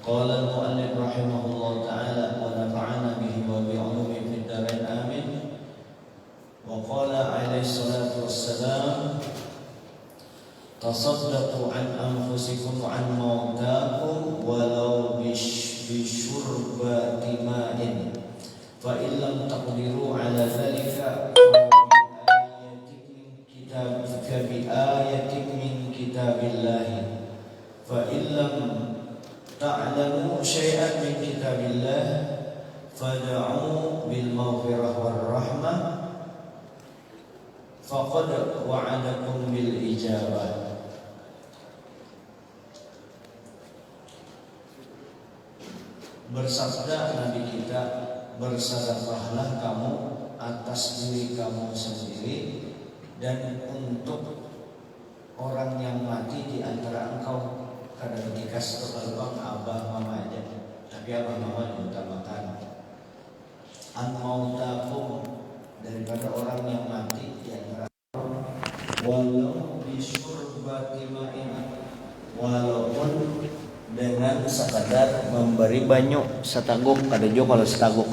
قال المؤلف رحمه الله تعالى ونفعنا به وبعلومه في الدارين آمين. وقال عليه الصلاة والسلام تصدقوا عن أنفسكم وعن موتاكم ولو بشربة ماء فإن لم تقدروا على ذلك فبآية من كتاب الله فإن لم تعلموا شيئا من كتاب الله فادعوا بالمغفرة والرحمة فقد وعدكم بالإجابة. Bersabda Nabi kita, bersedekahlah kamu atas diri kamu sendiri dan untuk orang yang mati di antara engkau. Kada ketika setelah abah mama aja, tapi abah mama diutamakan. An mautakum, daripada orang yang mati di antara walau bisyurbati ma'in, walaupun dengan sekadar memberi banyu setaguk. Kada juga kalau setaguk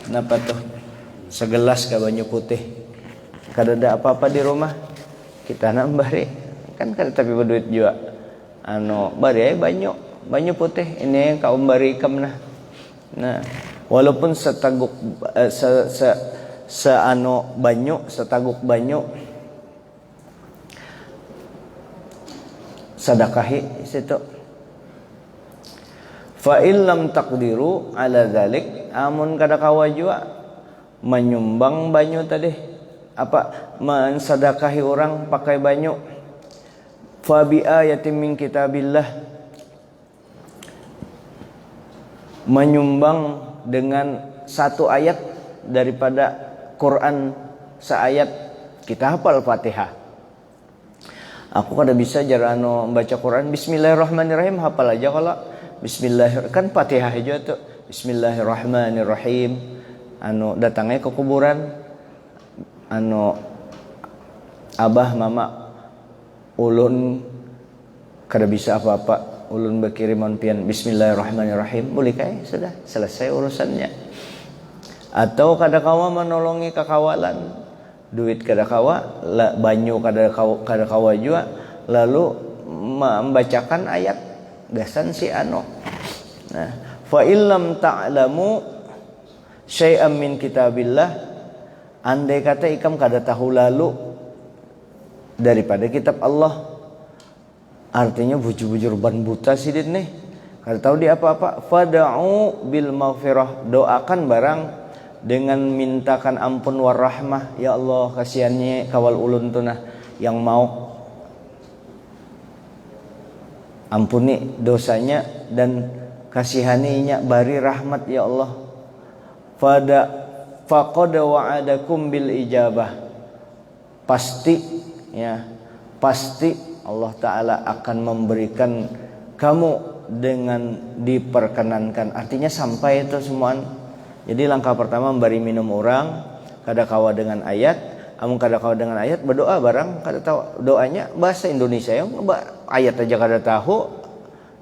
napa tuh segelas ke banyu putih. Kada ada apa-apa di rumah kita nambari kan kada tapi berduit juga. Bari banyu putih ini kau beri ikam nah. Walaupun setaguk setaguk banyu sedekahi situ. Fa illam taqdiru ala dzalik, amun kada kawa jua menyumbang banyu tadi mensedekahi orang pakai banyu. Fa bi ayatin min kitabillah, menyumbang dengan satu ayat daripada Quran seayat. Kita hafal Fatihah. Aku kada bisa jarano membaca Quran bismillahirrahmanirrahim, hafal aja kalau bismillahirrahmanirrahim kan Fatihah aja tuh. Bismillahirrahmanirrahim. Datangnya ke kuburan abah mama ulun kada bisa apa-apa, ulun berkiriman pian bismillahirrahmanirrahim, boleh kaya sudah selesai urusannya. Atau kada kawa menolongi kakawalan, duit kada kawa, banyu kada kawa juga, lalu membacakan ayat gasan si fa illam ta'lamu syai'an min kitabillah, andai kata ikam kada tahu lalu daripada kitab Allah, artinya bujur-bujur ban buta sidit nih, kada tahu dia apa-apa. Fada'u bil maghfirah, doakan barang dengan mintakan ampun warahmah. Ya Allah, kasihannya kawal ulun tunah yang mau ampuni dosanya dan kasihaninya bari rahmat ya Allah. Faqad wa'adakum bil ijabah, pasti Allah Ta'ala akan memberikan kamu dengan diperkenankan. Artinya sampai itu semua. Jadi langkah pertama memberi minum orang, kada kawa dengan ayat. Amun kada kawa dengan ayat, berdoa barang kada tahu doanya bahasa Indonesia yang ayat aja kada tahu,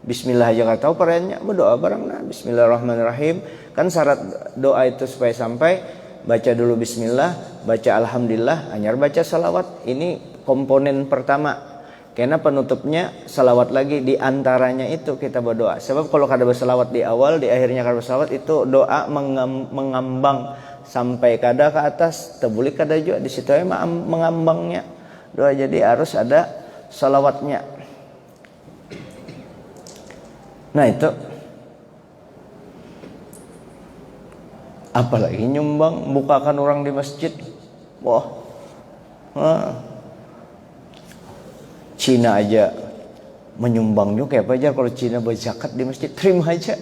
bismillah aja kada tahu perayanya, berdoa barang nah bismillahirrahmanirrahim. Kan syarat doa itu supaya sampai, baca dulu bismillah, baca alhamdulillah, anyar baca salawat. Ini komponen pertama. Karena penutupnya salawat lagi, di antaranya itu kita berdoa. Sebab kalau kada bersalawat di awal, di akhirnya kada bersalawat, itu doa mengambang sampai kada ke atas, terbuli kada juga di situ mengambangnya doa. Jadi harus ada salawatnya. Nah itu. Apalagi nyumbang, bukakan orang di masjid. Wah. Cina aja menyumbang juga kayak apa aja. Kalau Cina berzakat di masjid, terima aja.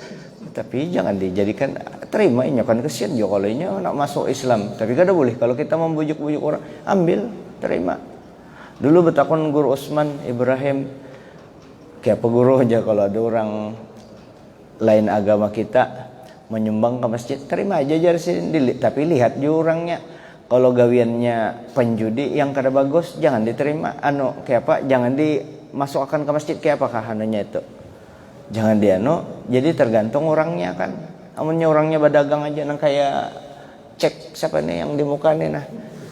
Tapi jangan dijadikan terima, ini kan kesian juga kalau ini nak masuk Islam. Tapi kada boleh kalau kita membujuk-bujuk orang, ambil, terima. Dulu betakon guru Usman Ibrahim, kayak apa guru aja kalau ada orang lain agama kita menyumbang ke masjid, terima aja jar sini. Tapi lihat juga orangnya. Kalau gawiannya penjudi yang kada bagus, jangan diterima. Kayak apa? Jangan dimasukkan ke masjid, kayak apakah anunya itu? Jangan dia jadi tergantung orangnya kan. Amunnya orangnya berdagang aja nang kayak cek siapa nih yang di muka nih nah.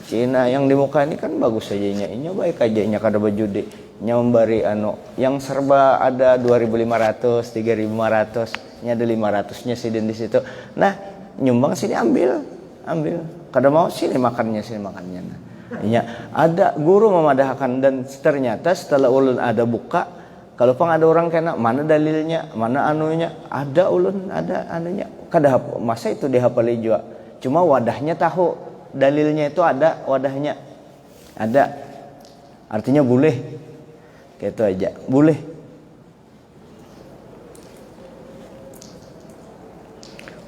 Cina yang di muka ini kan bagus aja nya baik aja nya kada bajudi. Nya memberi yang serba ada 2.500, 3.500, nya ada 500-nya sidin di situ. Nah, nyumbang sini ambil. Kada mau sini makannya. Nah, nya ada guru memadahkan dan ternyata setelah ulun ada buka kalau pang ada orang kena mana dalilnya, mana anunya, ada ulun, ada anunya. Kada masa itu dihafali juga. Cuma wadahnya tahu, dalilnya itu ada, wadahnya ada. Artinya boleh. Gitu aja, boleh.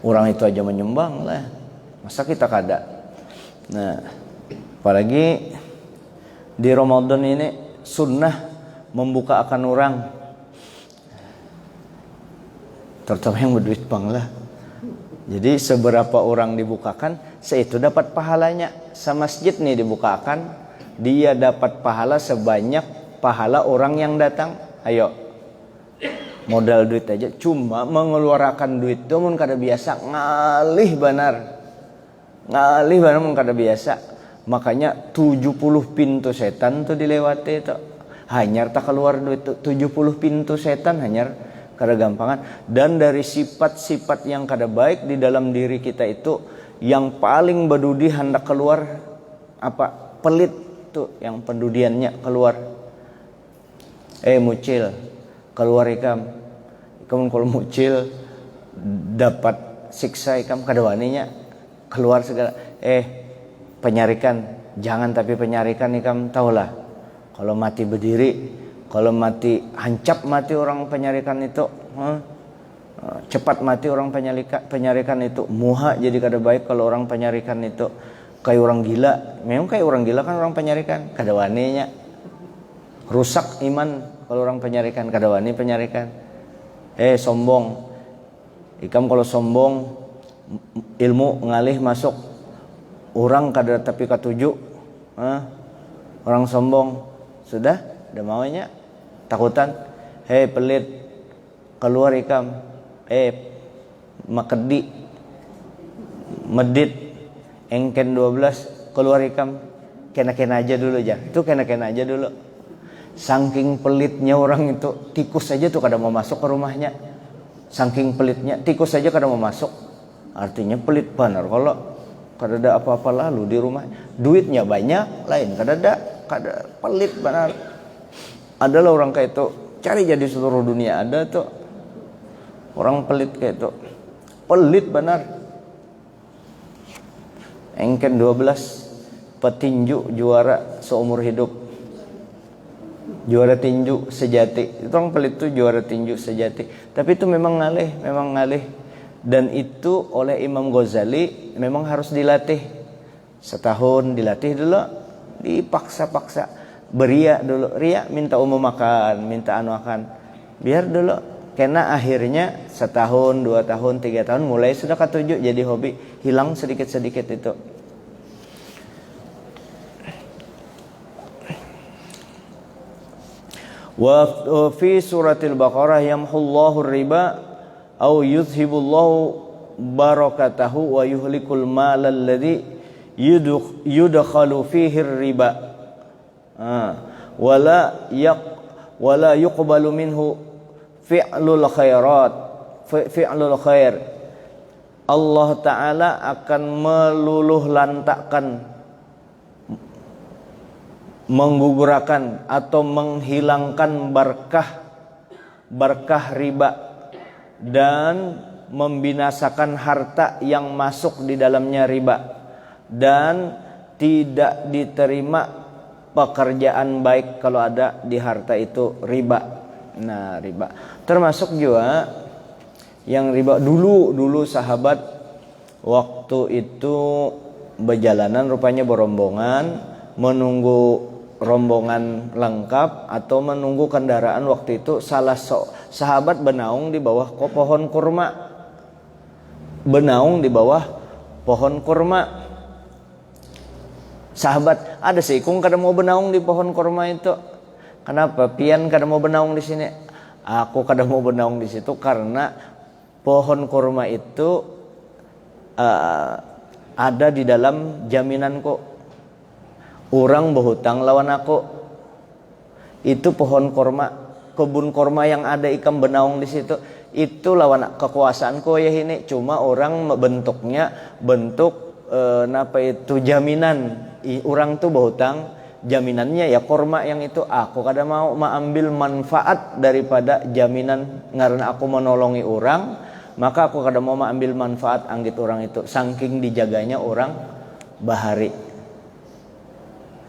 Orang itu aja menyumbang lah. Masa kita kada? Nah, apalagi di Ramadan ini sunnah membuka akan orang, terutama yang berduit bang lah. Jadi seberapa orang dibukakan, seitu dapat pahalanya. Masjid nih dibukakan, dia dapat pahala sebanyak pahala orang yang datang. Ayo, modal duit aja, cuma mengeluarkan duit itu mun kada biasa, ngalih benar mun kada biasa. Makanya 70 pintu setan tuh dilewati itu. Hanyar tak keluar duit 70 pintu setan hanyar kada gampangan. Dan dari sifat-sifat yang kada baik di dalam diri kita itu yang paling bedudi hendak keluar apa? Pelit tuh yang pendudiannya keluar. Mucil keluar ikam kalau mucil dapat siksa ikam kada waninya keluar segala. Penyarikan jangan, tapi penyarikan ikam tahulah. Kalau mati berdiri, kalau mati hancap mati orang penyarikan itu, cepat mati orang penyarikan itu, muha jadi kada baik kalau orang penyarikan itu kayak orang gila. Memang kayak orang gila kan orang penyarikan, kada waninya. Rusak iman kalau orang penyarikan, kada wani penyarikan. Sombong. Ikam kalau sombong ilmu ngalih masuk orang kada tapi katuju. Orang sombong sudah ada maunya takutan. Pelit keluar ikam. Makedi medit engken 12 keluar ikam. Kena-kena aja dulu aja. Itu kena-kena aja dulu. Saking pelitnya orang itu, tikus saja tuh kada mau masuk ke rumahnya. Saking pelitnya, tikus saja kada mau masuk. Artinya pelit benar kalau kada ada apa-apa lalu di rumah. Duitnya banyak, lain kada pelit benar. Adalah orang kayak itu, cari jadi seluruh dunia ada tuh. Orang pelit kayak itu. Pelit benar. Engken 12 petinju juara seumur hidup. Juara tinju sejati. Itu orang pelit tuh juara tinju sejati. Tapi itu memang ngalih. Dan itu oleh Imam Ghazali memang harus dilatih. Setahun dilatih dulu, dipaksa-paksa. Beria dulu, ria minta umum makan, minta anu akan. Biar dulu. Karena akhirnya setahun, 2 tahun, 3 tahun mulai sudah ketujuh jadi hobi. Hilang sedikit-sedikit itu. Wa fi suratil Baqarah yamhullahu riba au yuzhibullahu barakatahu wa yuhlikul mal alladhi yudkhalu fihi riba wala yuqbalu minhu fi'lul khair. Allah Ta'ala akan meluluh lantakkan, menggugurkan atau menghilangkan berkah riba dan membinasakan harta yang masuk di dalamnya riba, dan tidak diterima pekerjaan baik kalau ada di harta itu riba. Nah, riba termasuk juga yang riba dulu sahabat waktu itu berjalanan rupanya berombongan menunggu rombongan lengkap atau menunggu kendaraan. Waktu itu salah sahabat benaung di bawah pohon kurma. Sahabat ada seikung kada mau benaung di pohon kurma itu. Kenapa? Pian kada mau benaung di sini. Aku kada mau bernaung di situ karena pohon kurma itu ada di dalam jaminanku. Orang berhutang lawan aku. Itu pohon kurma, kebun kurma yang ada ikam bernaung di situ. Itu lawan kekuasaanku ya ini. Cuma orang bentuknya bentuk napa itu jaminan. Orang tuh berhutang. Jaminannya ya kurma yang itu. Aku kada mau mengambil manfaat daripada jaminan karena aku menolongi orang, maka aku kada mau mengambil manfaat anggit orang itu saking dijaganya orang bahari.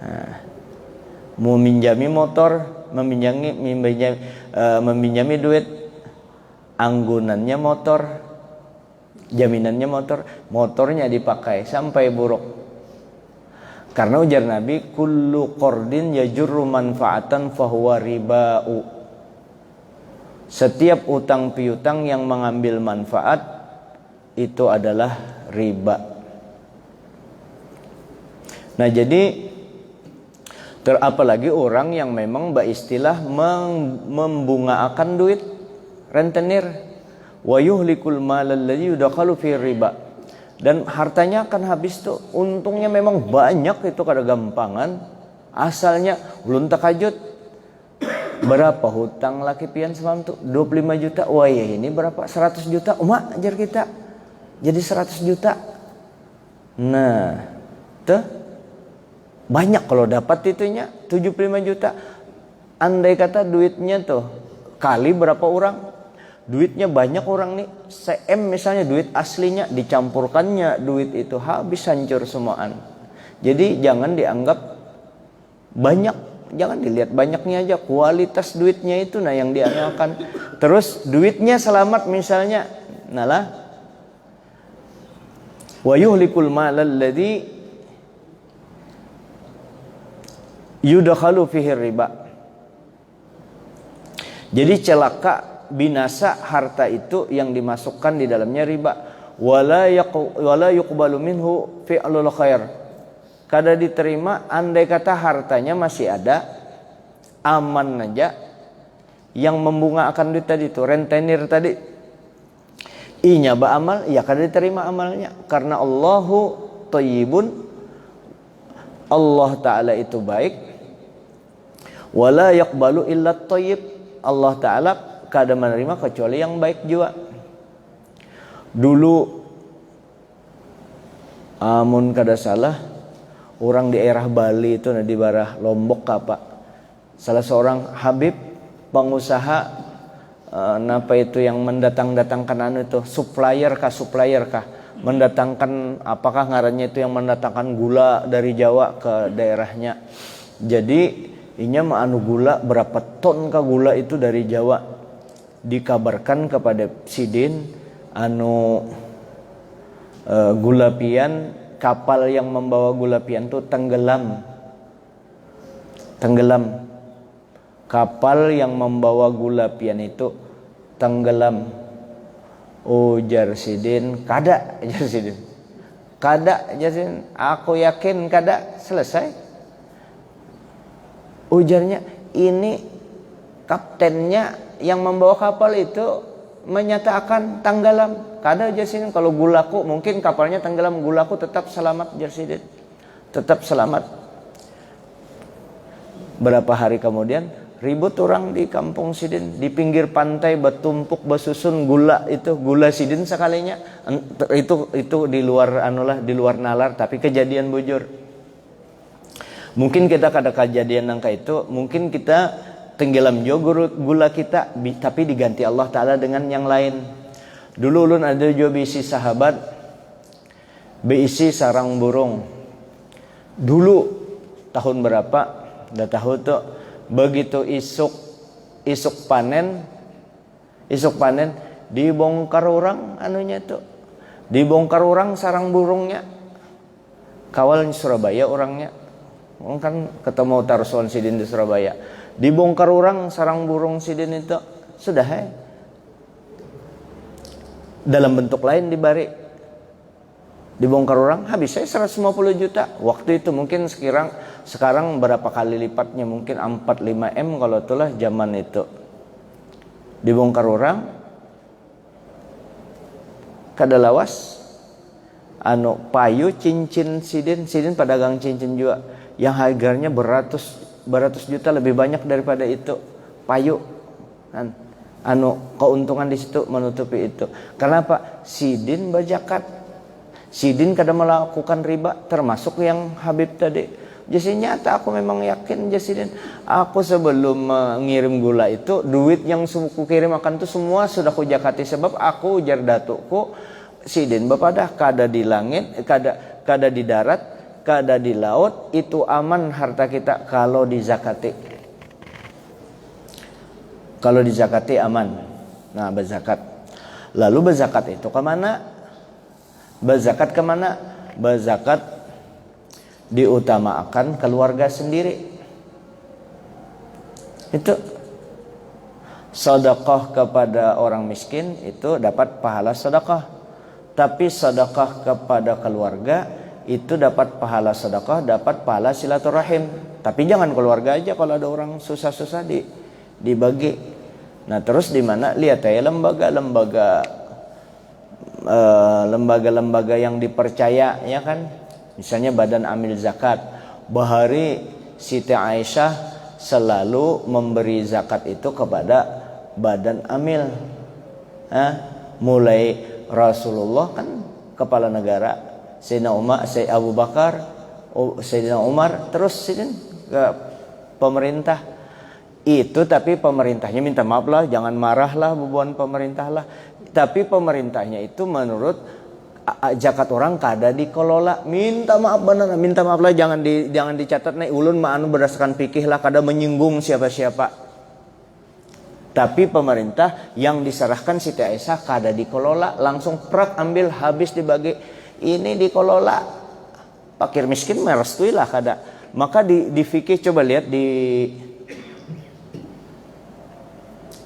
Nah, mau minjami motor, meminjami duit, anggunannya motor, jaminannya motor, motornya dipakai sampai buruk. Karena ujar Nabi, kullu qardin yajurru manfaatan fahuwa riba'u. Setiap utang piutang yang mengambil manfaat itu adalah riba. Nah, jadi apalagi orang yang memang beristilah membungaakan duit rentenir, wa yuhlikul malal ladzi yudkhalu fi riba. Dan hartanya akan habis tuh. Untungnya memang banyak itu kada gampangan. Asalnya ulun takajut. Berapa hutang laki pian semalam tuh? 25 juta. Wah ya ini berapa? 100 juta. Umak ajar kita. Jadi 100 juta. Nah, tuh banyak kalau dapat itunya 75 juta. Andai kata duitnya tuh kali berapa orang? Duitnya banyak orang nih, CM misalnya duit aslinya dicampurkannya duit itu habis hancur semuaan. Jadi jangan dianggap banyak, jangan dilihat banyaknya aja, kualitas duitnya itu nah yang diandalkan. Terus duitnya selamat misalnya, nalah wa yuhlikul malal ladzi yudkhalu fihi riba. Jadi celaka binasa harta itu yang dimasukkan di dalamnya riba. Wala yuqbalu minhu fi'lul khair. Kada diterima andai kata hartanya masih ada, aman aja. Yang membungaakan duit tadi itu, rentenir tadi, inya ba amal, ya kada diterima amalnya. Karena Allahu thayyibun, Allah Ta'ala itu baik. Wala yaqbalu illa thayyib. Allah Ta'ala kada menerima kecuali yang baik juga. Dulu amun kada salah orang di daerah Bali itu di barah Lombok apa, salah seorang habib pengusaha napa itu yang mendatangkan anu itu supplier kah mendatangkan apakah ngarannya itu yang mendatangkan gula dari Jawa ke daerahnya. Jadi inya mah anu gula berapa ton ka gula itu dari Jawa. Dikabarkan kepada Sidin anu gula pian, kapal yang membawa gula pian itu tenggelam. Kapal yang membawa gula pian itu tenggelam. Ujar Sidin, kada ajar Sidin. Kada ajar Sidin, aku yakin kada, selesai. Ujarnya, ini kaptennya yang membawa kapal itu menyatakan tenggelam. Kada Jersidin, kalau gulaku mungkin kapalnya tenggelam, gulaku tetap selamat Jersidin. Tetap selamat. Berapa hari kemudian ribut orang di kampung Sidin, di pinggir pantai bertumpuk bersusun gula itu, gula Sidin sekalinya. Itu di luar anulah, di luar nalar, tapi kejadian bujur. Mungkin kita kada kejadian nangka itu, mungkin kita tenggelam juga gula kita, tapi diganti Allah Ta'ala dengan yang lain. Dulu ulun ada juga bisi sahabat, bisi sarang burung. Dulu tahun berapa, udah tahu tuh, begitu isuk panen, dibongkar orang anunya tuh, dibongkar orang sarang burungnya. Kawal Surabaya orangnya, kan ketemu Tarson Sidin di Surabaya. Dibongkar orang sarang burung Sidin itu sudah dalam bentuk lain dibari, dibongkar orang habis 150 juta waktu itu. Mungkin sekarang berapa kali lipatnya, mungkin 4-5 M kalau itulah zaman itu. dibongkar orang kada lawas anu payu cincin sidin pedagang cincin juga yang harganya beratus juta, lebih banyak daripada itu payu kan. Anu keuntungan di situ menutupi itu. Kenapa? Sidin berzakat. Sidin kada melakukan riba, termasuk yang Habib tadi. Jadi nyata aku memang yakin Jasidin, aku sebelum mengirim gula itu duit yang ku kirim akan itu semua sudah ku zakati, sebab aku ujar datukku Sidin bapak dah kada di langit, kada di darat, kada di laut, itu aman harta kita kalau dizakati. Kalau dizakati aman. Nah, berzakat. Lalu berzakat itu kemana? Berzakat kemana? Berzakat diutamakan keluarga sendiri. Itu sedekah kepada orang miskin itu dapat pahala sedekah. Tapi sedekah kepada keluarga itu dapat pahala sedekah, dapat pahala silaturahim. Tapi jangan keluarga aja, kalau ada orang susah-susah dibagi. Nah, terus di mana lihat ya lembaga yang dipercaya ya kan, misalnya Badan Amil Zakat. Bahari Siti Aisyah selalu memberi zakat itu kepada Badan Amil. Mulai Rasulullah kan kepala negara, Sayyidina Umar, Sayyidina Abu Bakar, Sayyidina Umar, terus ke pemerintah. Itu tapi pemerintahnya minta maaf lah, jangan marah lah bubuan pemerintah lah. Tapi pemerintahnya itu menurut zakat orang kada dikelola. Minta maaf benar, minta maaf lah, jangan dicatat nih ulun mah anu berdasarkan fikih lah, kada menyinggung siapa-siapa. Tapi pemerintah yang diserahkan Siti Aisyah kada dikelola, langsung prak ambil habis dibagi. Ini dikelola. Fakir miskin merestui lah kada. Maka di fikih coba lihat di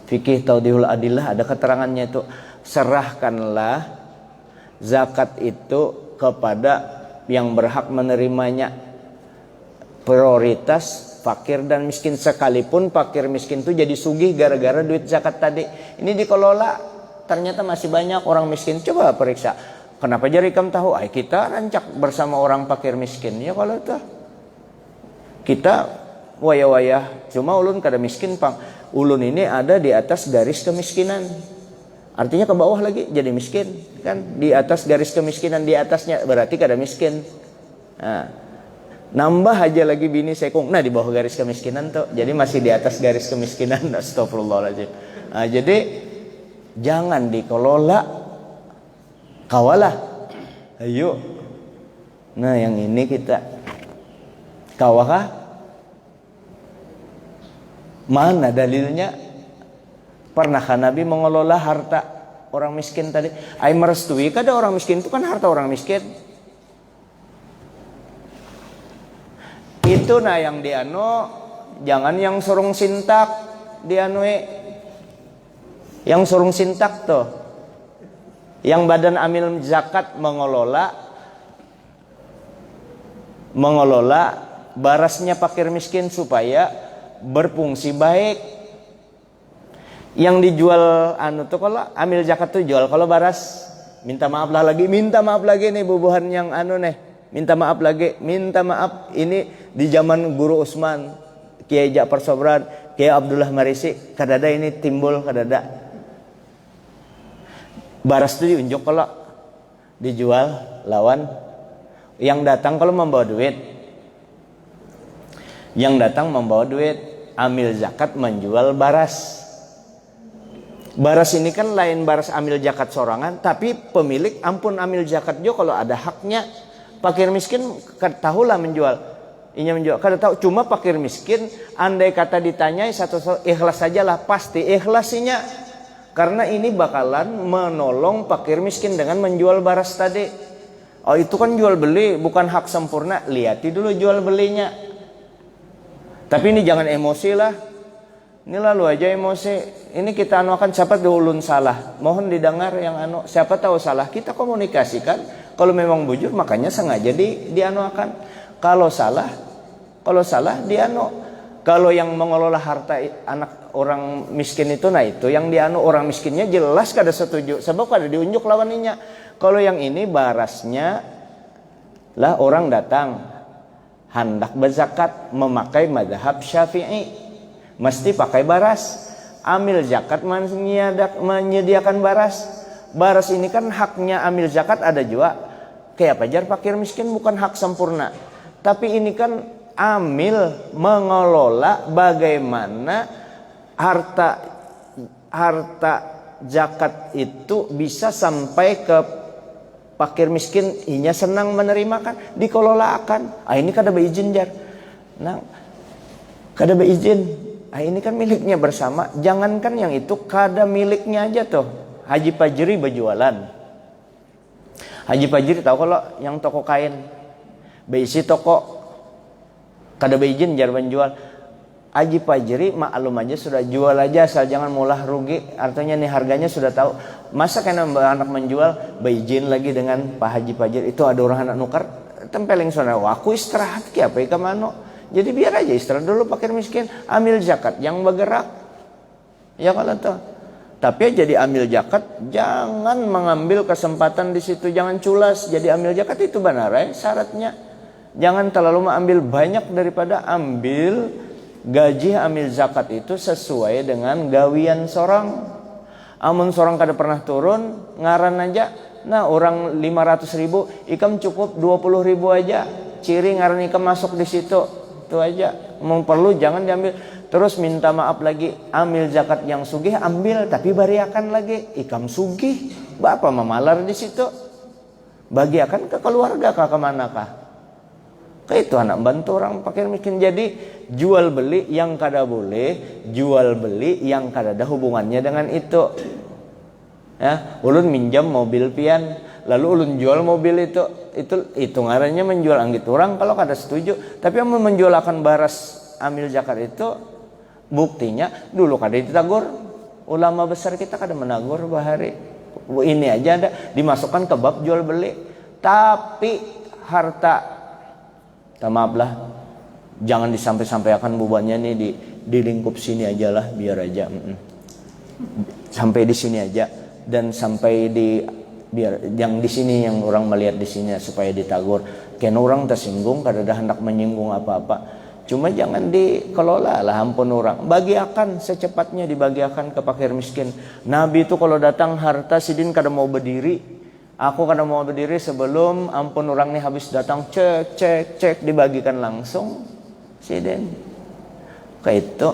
Fikih Taudihul Adillah ada keterangannya itu, serahkanlah zakat itu kepada yang berhak menerimanya. Prioritas fakir dan miskin, sekalipun fakir miskin itu jadi sugih gara-gara duit zakat tadi. Ini dikelola, ternyata masih banyak orang miskin. Coba periksa, kenapa jadi kamu tahu? Kita rancak bersama orang fakir miskin. Ya kalau itu kita wayah-wayah, cuma ulun kada miskin pang. Ulun ini ada di atas garis kemiskinan. Artinya ke bawah lagi jadi miskin. Kan di atas garis kemiskinan, di atasnya berarti kada miskin. Nah, nambah aja lagi bini sekung. Nah, di bawah garis kemiskinan tuh. Jadi masih di atas garis kemiskinan. Astagfirullahaladzim. Nah, jadi jangan dikelola, kawalah. Ayo. Nah, yang ini kita kawakah? Mana dalilnya? Pernahkah Nabi mengelola harta orang miskin tadi? Ai merestui kada orang miskin itu kan harta orang miskin. Itu nah yang diano, jangan yang surung sintak dianui. Yang surung sintak tuh. Yang Badan Amil Zakat mengelola barasnya fakir miskin supaya berfungsi baik. Yang dijual tuh kalau amil zakat tuh jual, kalau baras minta maaf lagi nih bubuhan yang nih, minta maaf ini di zaman Guru Usman, Kiai Ja'far Sobran, Kiai Abdullah Marisi, kadada ini timbul kadada baras tuh diunjuk kalau dijual lawan yang datang kalau membawa duit. Yang datang membawa duit, amil zakat menjual baras. Baras ini kan lain baras amil zakat sorangan, tapi pemilik ampun amil zakat juga kalau ada haknya. Fakir miskin tahulah menjual. Ini menjual kada tahu, cuma fakir miskin andai kata ditanyai satu ikhlas sajalah, pasti ikhlasinya. Karena ini bakalan menolong fakir miskin dengan menjual baras tadi. Oh, itu kan jual beli, bukan hak sempurna. Lihati dulu jual belinya. Tapi ini jangan emosi lah. Ini lalu aja emosi. Ini kita akan siapa ulun salah. Mohon didengar yang siapa tahu salah. Kita komunikasikan. Kalau memang bujur makanya sengaja dianuakan. Kalau salah dianu. Kalau yang mengelola harta anak orang miskin itu, nah itu yang dianu orang miskinnya jelas kada setuju sebab kada diunjuk lawaninya. Kalau yang ini barasnya lah orang datang hendak berzakat memakai mazhab Syafi'i mesti pakai baras. Amil zakat menyediakan baras. Baras ini kan haknya amil zakat ada juga. Kayak pajar fakir miskin bukan hak sempurna. Tapi ini kan amil mengelola bagaimana harta zakat itu bisa sampai ke fakir miskin, inya senang menerima kan, dikelolakan. Ini kada beizin jar. Nah, kada beizin. Ini kan miliknya bersama. Jangankan yang itu, kada miliknya aja tuh. Haji Pajri berjualan. Haji Pajri tahu kalau yang toko kain, beisi toko, kada beizin jar menjual. Haji Pajri maklum aja sudah jual aja asal jangan mulah rugi. Artinya nih harganya sudah tahu. Masa kena anak menjual beizin lagi dengan Pak Haji Pajri. Itu ada orang anak nukar tempeling sana. Aku istirahat ki apa ika mano. Jadi biar aja istirahat dulu fakir miskin, ambil zakat yang bergerak. Ya kalau tuh. Tapi jadi ambil zakat, jangan mengambil kesempatan di situ, jangan culas. Jadi ambil zakat itu benar syaratnya. Jangan terlalu mengambil banyak daripada ambil gaji ambil zakat itu sesuai dengan gawian sorang. Amun sorang kada pernah turun, ngaran aja. Nah orang 500.000, ikam cukup 20.000 aja. Ciri ngaran ikam masuk di situ. Itu aja. Mau perlu jangan diambil. Terus minta maaf lagi, ambil zakat yang sugih ambil tapi bariakan lagi. Ikam sugih, bapak memalar di situ. Bagiakan ke keluarga kah kemanakah? Ke itu anak bantu orang fakir miskin. Jadi jual beli yang kada boleh, jual beli yang kada ada hubungannya dengan itu. Ya, ulun minjam mobil pian, lalu ulun jual mobil itu ngarannya menjual anggit orang kalau kada setuju. Tapi yang menjual akan baras amil zakat itu buktinya dulu kada ditegur. Ulama besar kita kada menegur bahari. Ini aja ada dimasukkan ke bab jual beli. Tapi harta, maaf lah, jangan disampai-sampaikan bebannya nih di lingkup sini aja lah, biar aja. Sampai di sini aja dan sampai biar yang di sini yang orang melihat di sini supaya ditagur. Karena orang tersinggung, kada ada hendak menyinggung apa-apa. Cuma jangan dikelola lah ampun orang. Bagiakan secepatnya, dibagiakan ke fakir miskin. Nabi itu kalau datang harta sidin kada mau berdiri. Aku kada mau berdiri sebelum ampun orang nih habis datang cek dibagikan langsung sidin. Kayak itu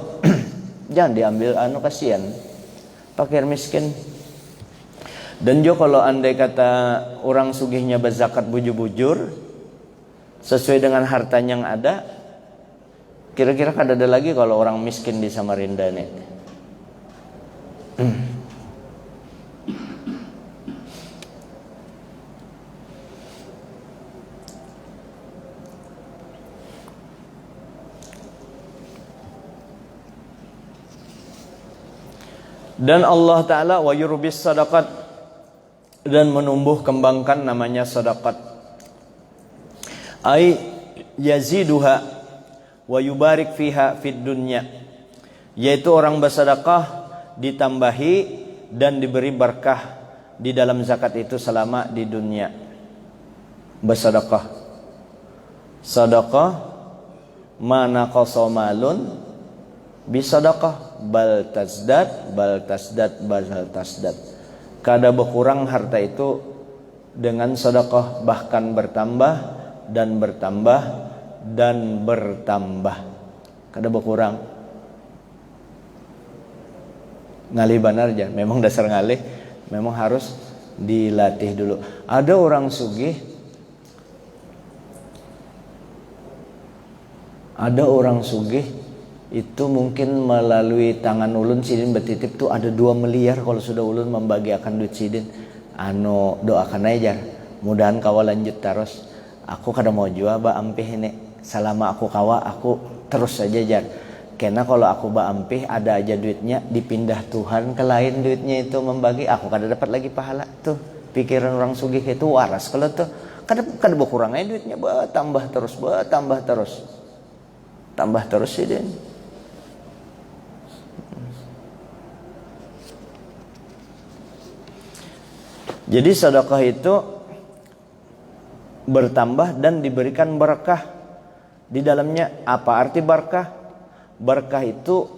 jangan diambil kasihan fakir miskin. Dan juga kalau andai kata orang sugihnya berzakat bujur-bujur sesuai dengan hartanya yang ada, kira-kira kada ada lagi kalau orang miskin di Samarinda nih. Dan Allah Ta'ala wa yurbis sadaqat, dan menumbuh kembangkan namanya sedekah. Ai yaziduha wa yubarik fiha fid dunya, yaitu orang bersedekah ditambahi dan diberi berkah di dalam zakat itu selama di dunia. Bersedekah, sedekah mana qasamalun bisadaqah bal tasdad kada berkurang harta itu dengan sedekah, bahkan bertambah dan bertambah dan bertambah, kada berkurang. Ngalih banar aja, memang dasar ngalih, memang harus dilatih dulu. Ada orang sugih, itu mungkin melalui tangan ulun sidin bertitip tuh ada 2 miliar kalau sudah ulun membagiakan duit sidin. Doakan aja, mudahan kawa lanjut terus. Aku kada mau jual ba ampih ini. Selama aku kawa aku terus saja jar. Karena kalau aku ba ampih ada aja duitnya dipindah Tuhan ke lain duitnya itu membagi, aku kada dapat lagi pahala tuh. Pikiran orang sugih itu waras kalau tuh kada berkurang aja duitnya, tambah terus sidin. Jadi sedekah itu bertambah dan diberikan berkah di dalamnya. Apa arti berkah? Berkah itu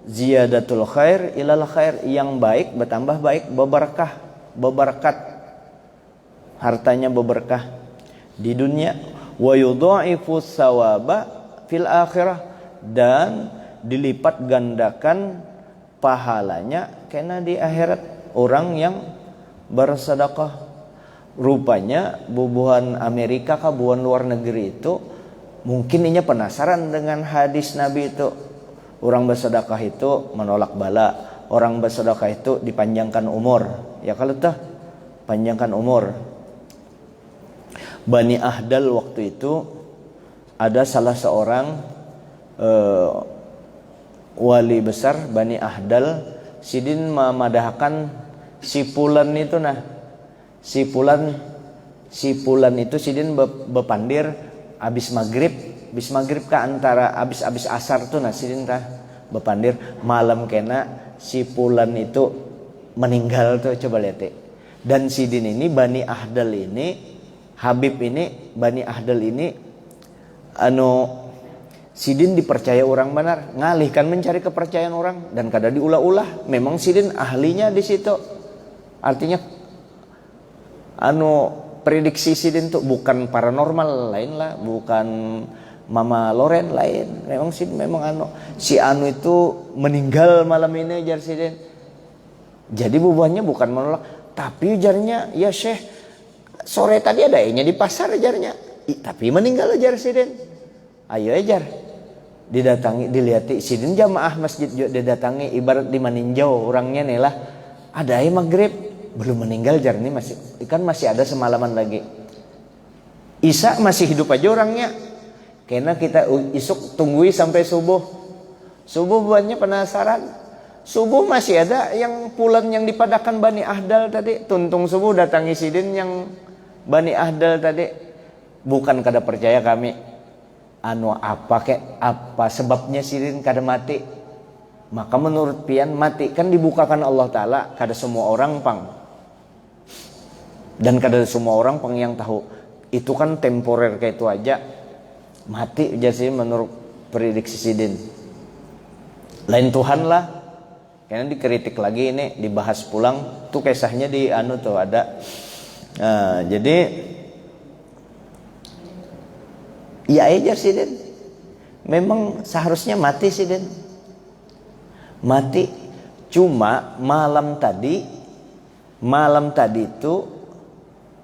ziyadatul khair ilal khair, yang baik bertambah baik, berberkah, berberkat, hartanya berberkah di dunia. Wa yudha'ifu tsawaba fil akhirah, dan dilipat gandakan pahalanya kena di akhirat orang yang bersedekah. Rupanya bubuhan Amerika kah bubuhan luar negeri itu mungkin inya penasaran dengan hadis Nabi itu. Orang bersedekah itu menolak bala, orang bersedekah itu dipanjangkan umur. Ya kalau tuh panjangkan umur. Bani Ahdal waktu itu ada salah seorang wali besar Bani Ahdal, sidin memadahkan si Fulan itu si Fulan itu sidin bepandir abis maghrib ke antara abis asar tuh sidin bepandir malam kena si Fulan itu meninggal tuh, coba lihat deh. Dan sidin ini Bani Ahdal ini, Habib ini Bani Ahdal ini sidin dipercaya orang benar, ngalihkan mencari kepercayaan orang dan kada diulah-ulah. Memang sidin ahlinya di situ. Artinya prediksi sidin tuh bukan paranormal lain lah, bukan Mama Loren lain. Memang sidin si itu meninggal malam ini jar sidin. Jadi bubuhannya bukan menolak, tapi ujarnya ya Syekh, sore tadi ada nya di pasar ajarnya, tapi meninggal ajar sidin. Ayo ajar, didatangi, dilihati sidin jamaah masjid didatangi, ibarat di maninjau orangnya nih lah. Ada maghrib belum meninggal jar nih, masih ada semalaman lagi. Isya masih hidup aja orangnya. Karena kita isuk tunggui sampai subuh. Subuh buatnya penasaran. Subuh masih ada yang Fulan yang dipadakan Bani Ahdal tadi. Tuntung subuh datangi sidin yang Bani Ahdal tadi. Bukan kada percaya kami. Apa sebabnya sidin kada mati? Maka menurut pian mati kan dibukakan Allah Ta'ala, kada semua orang pang. Dan kada semua orang pang yang tahu. Itu kan temporer kayak itu aja. Mati jadi menurut prediksi sidin. Lain Tuhan lah. Karena dikritik lagi ini, dibahas pulang. Tuh kisahnya di tuh ada. Jadi ya aja sidin. Memang seharusnya mati sidin. Mati. Cuma malam tadi itu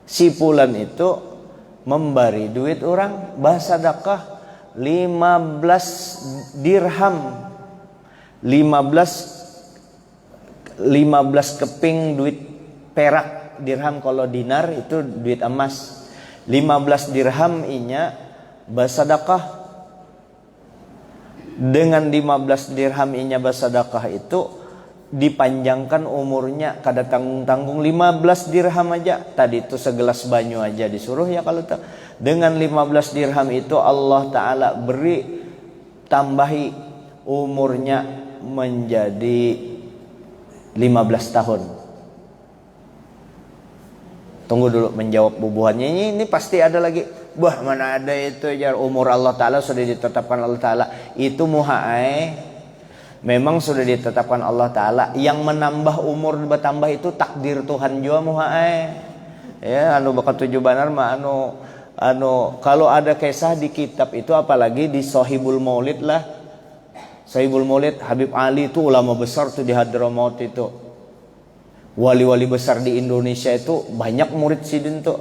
si Fulan itu memberi duit orang bersedekah 15 dirham. 15 keping duit perak. Dirham kalau dinar itu duit emas. 15 dirham inya bersedekah. Dengan 15 dirham inya bersedekah itu dipanjangkan umurnya, kada tanggung-tanggung 15 dirham aja. Tadi itu segelas banyu aja disuruh ya kalau dengan 15 dirham itu Allah Ta'ala beri tambahi umurnya menjadi 15 tahun. Tunggu dulu menjawab bubuhannya ini pasti ada lagi. Bah mana ada itu jar umur Allah Ta'ala sudah ditetapkan Allah Ta'ala. Itu memang sudah ditetapkan Allah Ta'ala. Yang menambah umur bertambah itu takdir Tuhan jua ya bakal tujuh banar mah kalau ada kisah di kitab itu, apalagi di Shahibul Maulid lah. Shahibul Maulid Habib Ali itu ulama besar tuh di Hadramaut itu. Wali-wali besar di Indonesia itu banyak murid sidin tuh.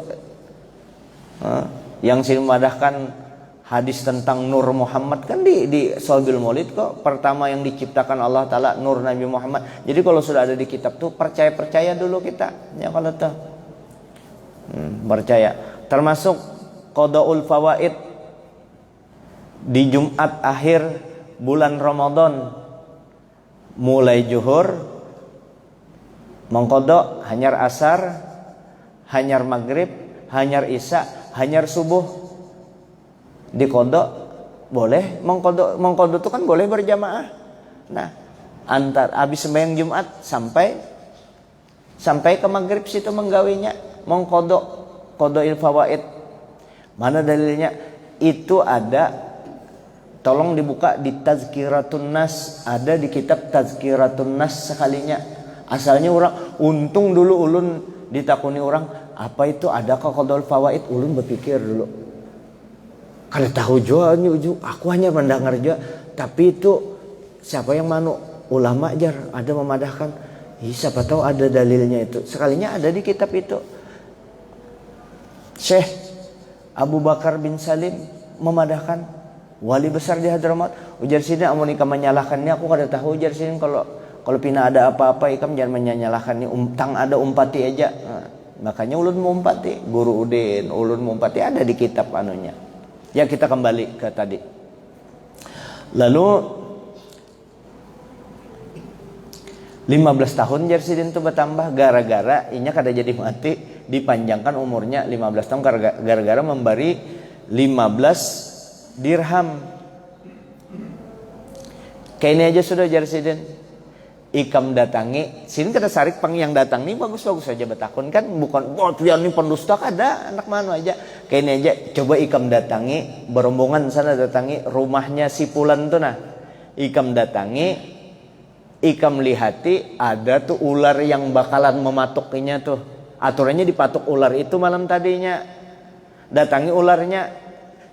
Yang sidin madahkan hadis tentang Nur Muhammad kan di Shahibul Maulid kok. Pertama yang diciptakan Allah Ta'ala Nur Nabi Muhammad. Jadi kalau sudah ada di kitab tuh percaya dulu kita. Ya kalau tuh percaya. Termasuk Qadaul Fawaid di Jumat akhir bulan Ramadan, mulai zuhur mengkodok hanyar asar, hanyar maghrib, hanyar isya, hanyar subuh. Dikodok boleh, mengkodok itu kan boleh berjamaah. Nah, antar habis sembahyang Jumat sampai sampai ke maghrib situ menggawinya, qoda'il fawaid. Mana dalilnya? Itu ada, tolong dibuka di Tazkiratun Nas, ada di kitab Tazkiratun Nas sekalinya. Asalnya orang untung dulu ulun ditakuni orang, apa itu adakah qoda'il fawaid? Ulun berpikir dulu, kada tahu jua, aku hanya mendengar jua, tapi itu siapa yang manu ulama jar ada memadahkan. Siapa tahu ada dalilnya itu. Sekalinya ada di kitab itu. Syekh Abu Bakar bin Salim memadahkan, wali besar di Hadramaut. Ujar sini amun ikam menyalahkannya, aku kada tahu. Ujar sini kalau pina ada apa-apa ikam jangan menyalahkan ni, tang ada umpati aja. Nah, makanya ulun mumpati, Guru Udin, ulun mumpati ada di kitab anunya. Ya, kita kembali ke tadi. Lalu 15 tahun Jersidin itu bertambah gara-gara inya kada jadi mati, dipanjangkan umurnya 15 tahun gara-gara memberi 15 dirham. Kayak ini aja sudah Jersidin. Ikam datangi, sini kada sarik pang yang datang nih bagus-bagus aja betakun kan, bukan pian nih pendusta, kada anak mana aja. Kayak ini aja, coba ikam datangi berombongan sana, datangi rumahnya si Pulan tuh nah. Ikam datangi, ikam lihati ada tuh ular yang bakalan mematukinya tuh. Aturannya dipatuk ular itu malam tadinya. Datangi ularnya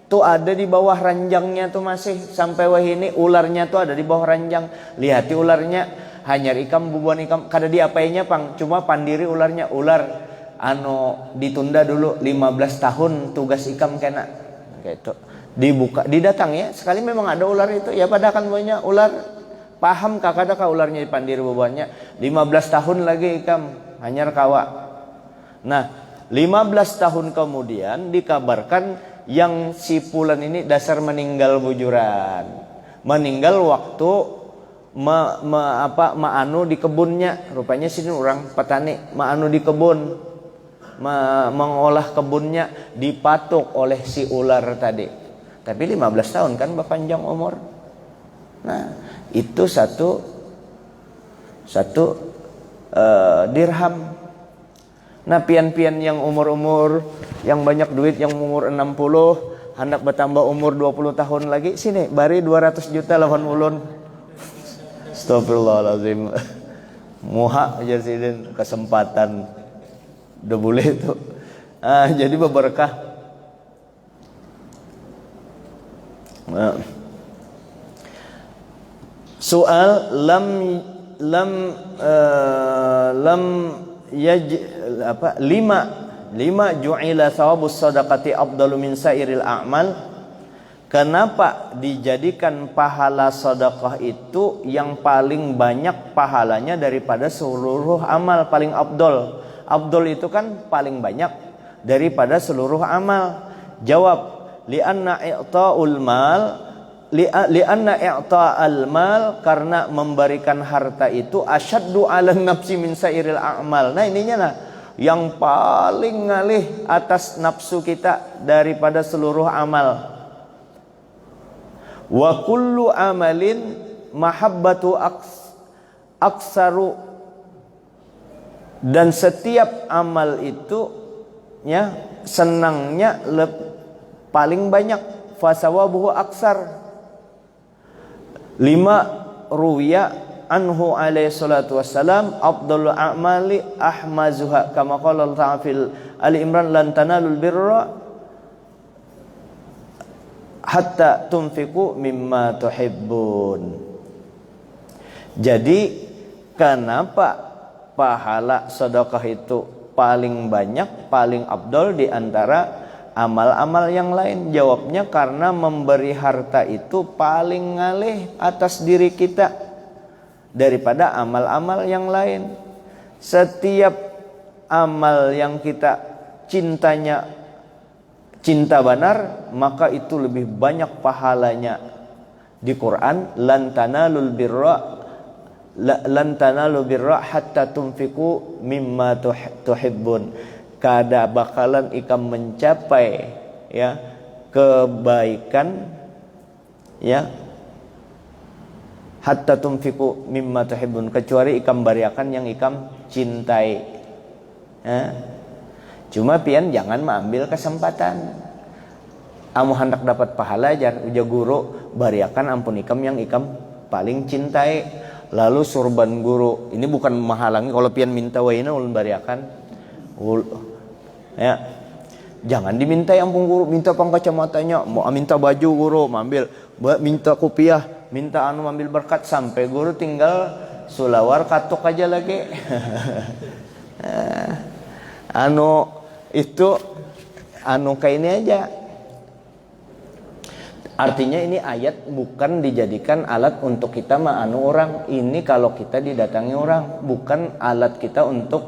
tuh ada di bawah ranjangnya tuh, masih sampai wahini ularnya tuh ada di bawah ranjang. Lihati ularnya, hanyar ikam bubuan ikam kada diapainya pang, cuma pandiri ularnya. Ular ditunda dulu 15 tahun tugas ikam kena. Gitu. Dibuka, didatang ya. Sekali memang ada ular itu. Ya pada kan banyak ular. Paham kakak ularnya dipandiri bebannya 15 tahun lagi ikam hanyar kawa. Nah 15 tahun kemudian dikabarkan yang si Pulan ini dasar meninggal bujuran, meninggal waktu maanu di kebunnya. Rupanya sini orang petani, maanu di kebun, mengolah kebunnya, dipatuk oleh si ular tadi. Tapi 15 tahun kan berpanjang umur. Nah itu satu dirham. Nah pian-pian yang umur-umur yang banyak duit, yang umur 60 hendak bertambah umur 20 tahun lagi, sini bari 200 juta lawan ulun. Astagfirullahaladzim. Muha aja sidin kesempatan udah boleh itu. Jadi berberkah. Soal lima ju'ila thawabus sadaqati afdalu min sairil a'mal. Kenapa dijadikan pahala sedekah itu yang paling banyak pahalanya daripada seluruh amal, paling afdal. Afdal itu kan paling banyak daripada seluruh amal. Jawab, li'anna i'ta'ul mal, li'anna i'ta'al mal, karena memberikan harta itu asyaddu 'alan nafsi min sairil a'mal. Nah ininya lah yang paling ngalih atas nafsu kita daripada seluruh amal. Wa kullu amalin mahabbatu aksaru, dan setiap amal itu ya senangnya paling banyak. Fasawabuhu aksar. 5 ruwiya anhu alaihi salatu wassalam afdalul a'mali ahmazuha, kama qala ta'ala fil Ali Imran, lan tanalul birra hatta tunfiqu mimma tuhibbun. Jadi kenapa pahala sedekah itu paling banyak, paling afdal di antara amal-amal yang lain? Jawabnya karena memberi harta itu paling ngalih atas diri kita daripada amal-amal yang lain. Setiap amal yang kita cinta benar, maka itu lebih banyak pahalanya. Di Quran, lan tanalul birra hatta tunfiqu mimma tuhibbun. Kada bakalan ikam mencapai ya kebaikan ya hatta tunfiqu mimma tuhibbun, kecuali ikam beriakan yang ikam cintai. Ya. Cuma pian jangan mengambil kesempatan. Amu hendak dapat pahala ajar uja guru bariakan ampun ikam yang ikam paling cintai. Lalu surban guru ini bukan menghalangi kalau pian minta waina ulun bariakan. Ya. Jangan diminta ampun guru, minta pang kacamatanya, mau minta baju guru, ambil, minta kopiah, minta anu ambil berkat sampai guru tinggal sulawar katuk aja lagi. Anu itu anu kayak ini aja. Artinya ini ayat bukan dijadikan alat untuk kita menganu orang. Ini kalau kita didatangi orang, bukan alat kita untuk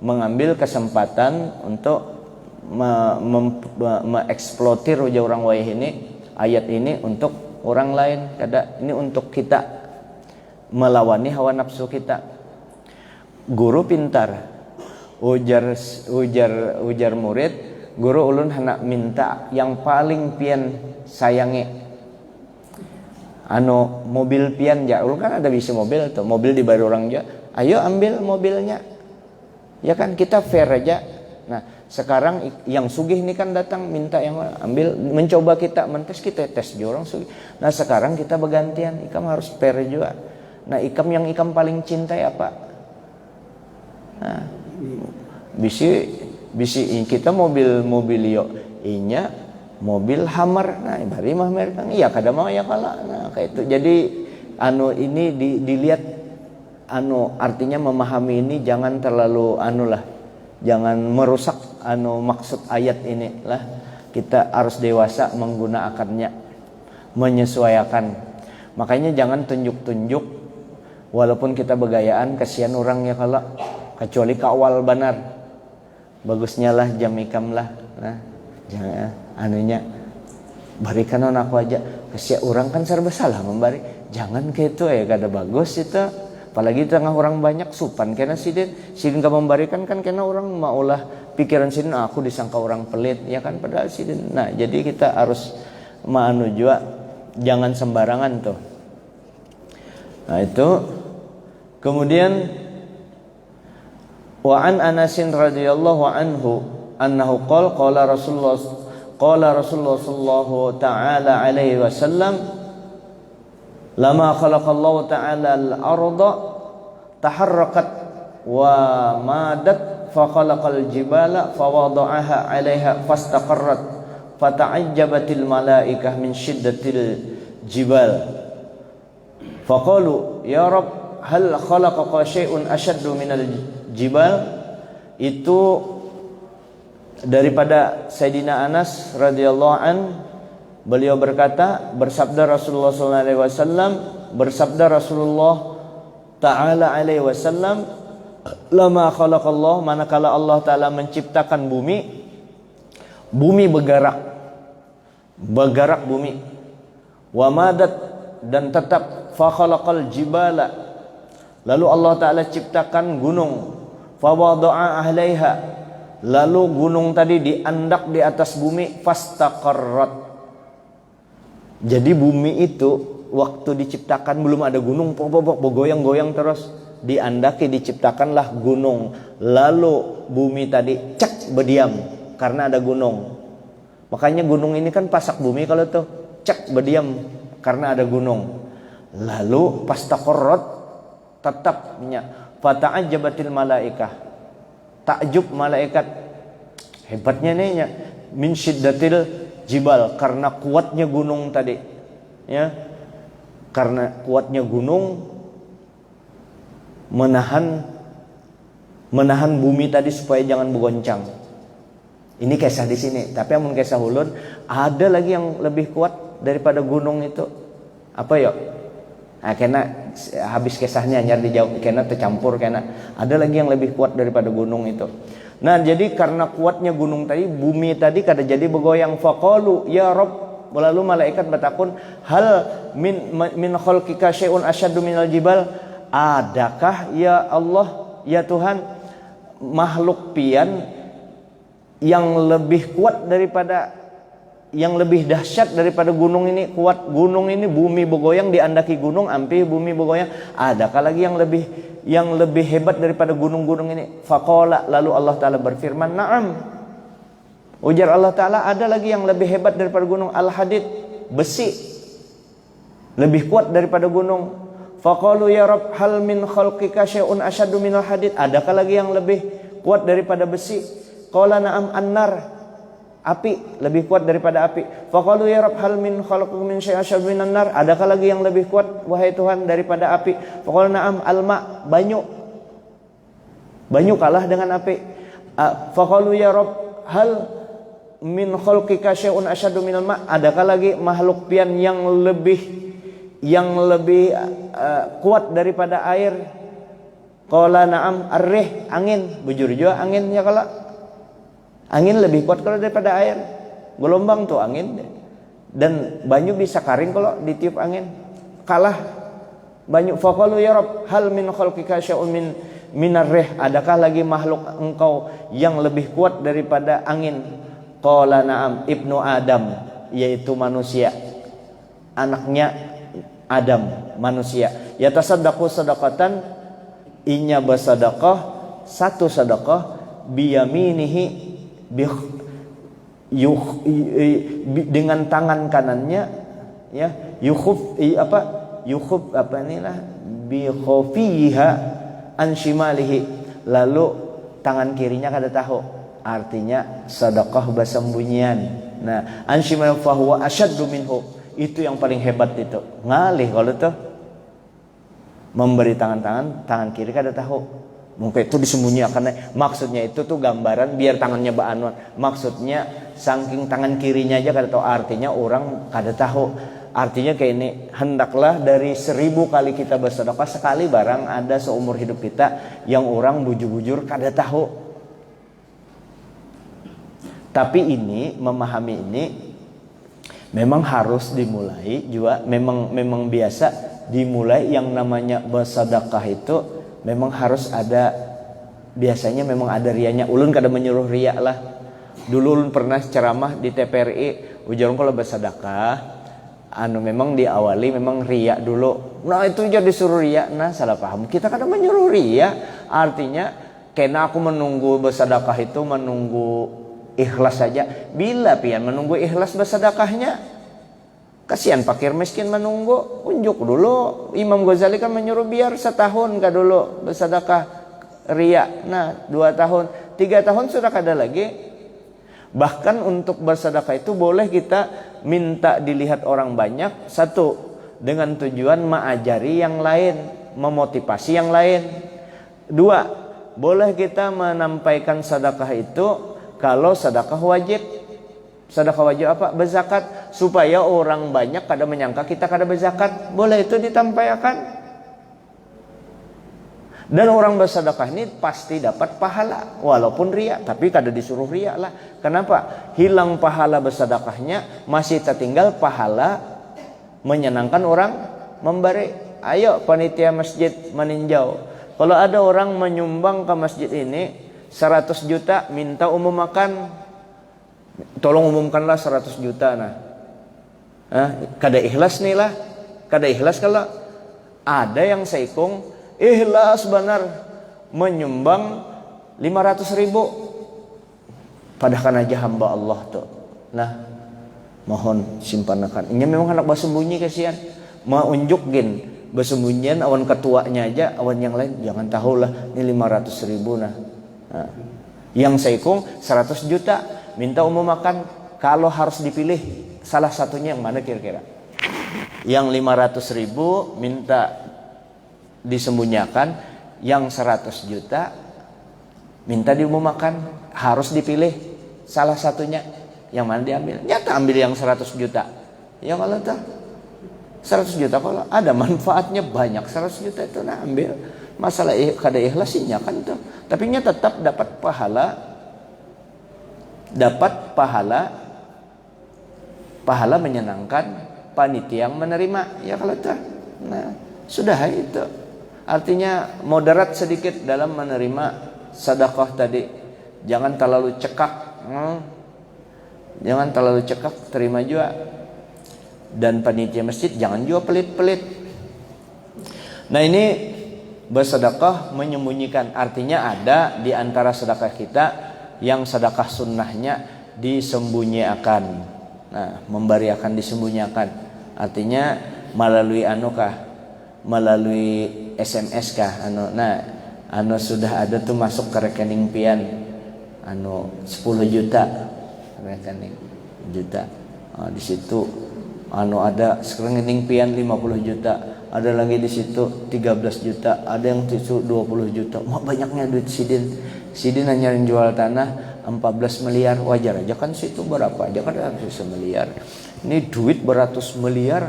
mengambil kesempatan untuk mengeksploitir ujar orang wayah ini. Ayat ini untuk orang lain, kada ini untuk kita melawani hawa nafsu kita. Guru pintar. Ujar murid, guru ulun hendak minta yang paling pian sayangi anu mobil pian ja, ulun kan ada bisa mobil tuh, mobil di bari orang ja, ayo ambil mobilnya ya kan, kita fair aja. Nah sekarang yang sugih ini kan datang minta yang ambil, mencoba kita mentes, kita tes di orang sugih. Nah sekarang kita bergantian, ikam harus fair juga. Nah ikam yang ikam paling cintai apa? Nah bisi kita mobil yo inya mobil Hummer, nah bari mah merek iya kada mau ya kala, nah kayak itu. Jadi anu ini dilihat anu artinya memahami ini jangan terlalu anu lah, jangan merusak anu maksud ayat ini lah. Kita harus dewasa menggunakannya, menyesuaikan. Makanya jangan tunjuk-tunjuk walaupun kita begayaan, kasihan orang ya kala, kecuali kawal benar. Bagusnya lah jam ikam lah, nah jangan anunya barikan on aku aja, kasihan orang kan serba salah membari, jangan kayak itu ya, kada bagus itu. Apalagi di tengah orang banyak supan kena sidin ka membarikan kan kena orang maulah pikiran sidin aku disangka orang pelit ya kan, padahal sidin. Nah jadi kita harus maanu juga, jangan sembarangan tuh. Nah itu kemudian wa an Anasin radhiyallahu anhu annahu qala Rasulullah sallallahu ta'ala alaihi wasallam lama khalaqallahu ta'ala al-arda taharrakat wa madat fa khalaqal jibala fa wada'aha 'alaiha fastaqarrat fata'ajjabatil malaikah min shiddatil jibal faqalu ya rab hal khalaqaqa syai'un ashaddu minal jibal. Itu daripada Sayyidina Anas radhiyallahu an, beliau berkata, bersabda Rasulullah sallallahu alaihi wasallam, bersabda Rasulullah taala alaihi wasallam, lama khalaqallah, manakala Allah taala menciptakan bumi bergerak bumi, wa madat, dan tetap, fa khalaqal jibala, lalu Allah taala ciptakan gunung, fa wada'a ahlaiha, lalu gunung tadi diandak di atas bumi, fastaqarrat. Jadi bumi itu waktu diciptakan belum ada gunung, bergoyang-goyang terus, diandaki diciptakanlah gunung, lalu bumi tadi cek berdiam karena ada gunung. Makanya gunung ini kan pasak bumi kalau tuh cek berdiam karena ada gunung. Lalu fastaqarrat, tetapnya, fata'ajjabatil malaikah, takjub malaikat, hebatnya nih min syiddatil jibal, karena kuatnya gunung tadi ya, karena kuatnya gunung menahan bumi tadi supaya jangan bergoncang. Ini kisah di sini, tapi amun kisah ulun ada lagi yang lebih kuat daripada gunung itu. Apa ya? Nah, kena habis kisahnya nyar dijawab, kena tercampur, kena ada lagi yang lebih kuat daripada gunung itu. Nah jadi karena kuatnya gunung tadi, bumi tadi kada jadi bergoyang. Faqalu ya Rabb, lalu malaikat bertakun, hal min khalqika syai'un asyaddu minal jibal, adakah ya Allah ya Tuhan makhluk pian yang lebih kuat daripada, yang lebih dahsyat daripada gunung ini? Kuat gunung ini, bumi bergoyang, diandaki gunung, ampi bumi bergoyang. Adakah lagi yang lebih hebat daripada gunung-gunung ini? Faqala, lalu Allah Ta'ala berfirman, na'am. Ujar Allah Ta'ala, ada lagi yang lebih hebat daripada gunung. Al-hadid, besi, lebih kuat daripada gunung. Faqalu ya Rabb, hal min khalqika syai'un asyaddu minal hadid? Adakah lagi yang lebih kuat daripada besi? Qala na'am, an-nar, api, lebih kuat daripada api. Faqalu ya Rabb, hal min khalqika min syai'in asyaddu minan nar? Adakah lagi yang lebih kuat wahai Tuhan daripada api? Faqala na'am, al-ma, banyu. Banyu kalah dengan api. Faqalu ya Rabb, hal min khalqika syai'un asyaddu minal ma? Adakah lagi makhluk pian yang lebih kuat daripada air? Qala na'am, ar-rih, angin. Bujur juga angin ya kalau. Angin lebih kuat kalau daripada air. Gelombang tuh angin. Dan banyu bisa karing kalau ditiup angin. Kalah banyu. Faqalu ya Rabb, hal min khalqika syai'un minar rih? Adakah lagi makhluk engkau yang lebih kuat daripada angin? Qala na'am, ibnu Adam, yaitu manusia. Anaknya Adam, manusia. Yatasaddaqu sadaqatan, inya bersedekah satu sedekah biyaminihi, dengan tangan kanannya, ya, yukhuf apa inilah bi khafiha an shimalihi, lalu tangan kirinya kada tahu, artinya sedekah bersembunyian. Nah, an shimalihi fa huwa asyaddu minhu, itu yang paling hebat itu. Ngalih kalau tuh memberi tangan kiri kada tahu. Mungkin itu disembunyikan. Maksudnya itu tuh gambaran biar tangannya baanuan. Maksudnya saking tangan kirinya aja kada tahu, artinya orang kada tahu. Artinya kayak ini, hendaklah dari 1000 kali kita bersedekah, sekali barang ada seumur hidup kita yang orang bujur-bujur kada tahu. Tapi ini, memahami ini memang harus dimulai juga, memang biasa dimulai yang namanya bersedekah itu. Memang harus ada, biasanya memang ada rianya. Ulun kada menyuruh ria lah. Dulu ulun pernah ceramah di TPRI, ujarun kalau bersedekah, memang diawali memang ria dulu. Nah itu jadi suruh ria, nah salah paham. Kita kada menyuruh ria, artinya kena aku menunggu bersedekah itu menunggu ikhlas saja. Bila pian menunggu ikhlas bersedekahnya, kasihan fakir miskin menunggu, unjuk dulu. Imam Ghazali kan menyuruh biar setahun kah dulu bersedekah ria. Nah 2 tahun, 3 tahun sudah kada lagi. Bahkan untuk bersedekah itu boleh kita minta dilihat orang banyak. Satu, dengan tujuan mengajari yang lain, memotivasi yang lain. 2, boleh kita menampaikan sedekah itu kalau sedekah wajib. Sedekah wajib apa? Berzakat, supaya orang banyak kada menyangka kita kada berzakat. Boleh itu ditampaikan. Dan orang bersedekah ini pasti dapat pahala walaupun ria, tapi kada disuruh ria lah. Kenapa? Hilang pahala bersedekahnya, masih tertinggal pahala menyenangkan orang memberi. Ayo panitia masjid meninjau. Kalau ada orang menyumbang ke masjid ini 100 juta, minta umum makan, tolong umumkanlah 100 juta. Nah, kada ikhlas nih lah. Kada ikhlas kalau ada yang seikung ikhlas benar menyumbang 500.000, padahal aja hamba Allah tuh. Nah, mohon simpankan. Ini memang anak bersembunyi, kasihan. Mau unjukin bersembunyian awan ketuanya aja, awan yang lain jangan tahu lah ini 500.000. Nah, yang seikung 100 juta. Minta umum makan, kalau harus dipilih salah satunya yang mana kira-kira? Yang 500.000 minta disembunyikan, yang 100 juta minta diumum makan, harus dipilih salah satunya. Yang mana diambil? Nyata ambil yang 100 juta. Ya kalau tak 100 juta kalau ada manfaatnya banyak, 100 juta itu nah ambil. Masalah kada ikhlasinya kan itu. Tapi nya tetap dapat pahala. Dapat pahala menyenangkan panitia yang menerima, ya kalau tak. Nah, sudah itu. Artinya moderat sedikit dalam menerima sedekah tadi. Jangan terlalu cekak. Jangan terlalu cekak, terima juga. Dan panitia masjid jangan juga pelit-pelit. Nah, ini bersedekah menyembunyikan, artinya ada di antara sedekah kita yang sedekah sunnahnya disembunyikan. Nah, memberi akan disembunyikan, artinya melalui melalui SMS kah sudah ada tuh masuk ke rekening pian 10 juta rekening juta. Di situ ada rekening pian 50 juta, ada lagi di situ 13 juta, ada yang itu 20 juta. Banyaknya duit Sidin hanya jual tanah 14 miliar, wajar aja kan, situ berapa aja kan 100 miliar. Ini duit beratus miliar,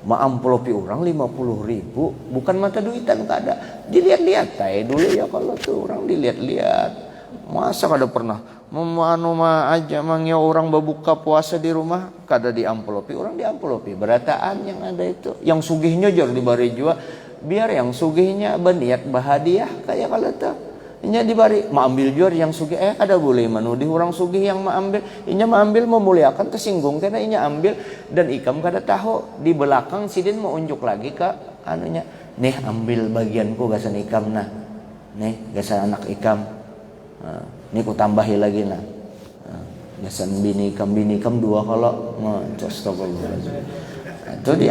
amplopi orang 50 ribu, bukan mata duitan kada. Dilihat-lihat dulu ya, kalau tuh orang dilihat-lihat. Masa kada pernah aja mangnya orang berbuka puasa di rumah kada diamplopi, orang diamplopi. Berataan yang ada itu, yang sugihnya jor dibari jua, biar yang sugihnya berniat bahadiah kayak kalau tuh inya dibari ambil jor yang sugih ada boleh manudih orang sugih yang maambil, inya maambil memuliakan, tersinggung karena inya ambil. Dan ikam kada tahu di belakang Sidin mau unjuk lagi ke anunya, nih ambil bagianku gasan ikam, nah nih gasan anak ikam, nih ku tambahi lagi, nah gasan bini ikam 2 kalau itu di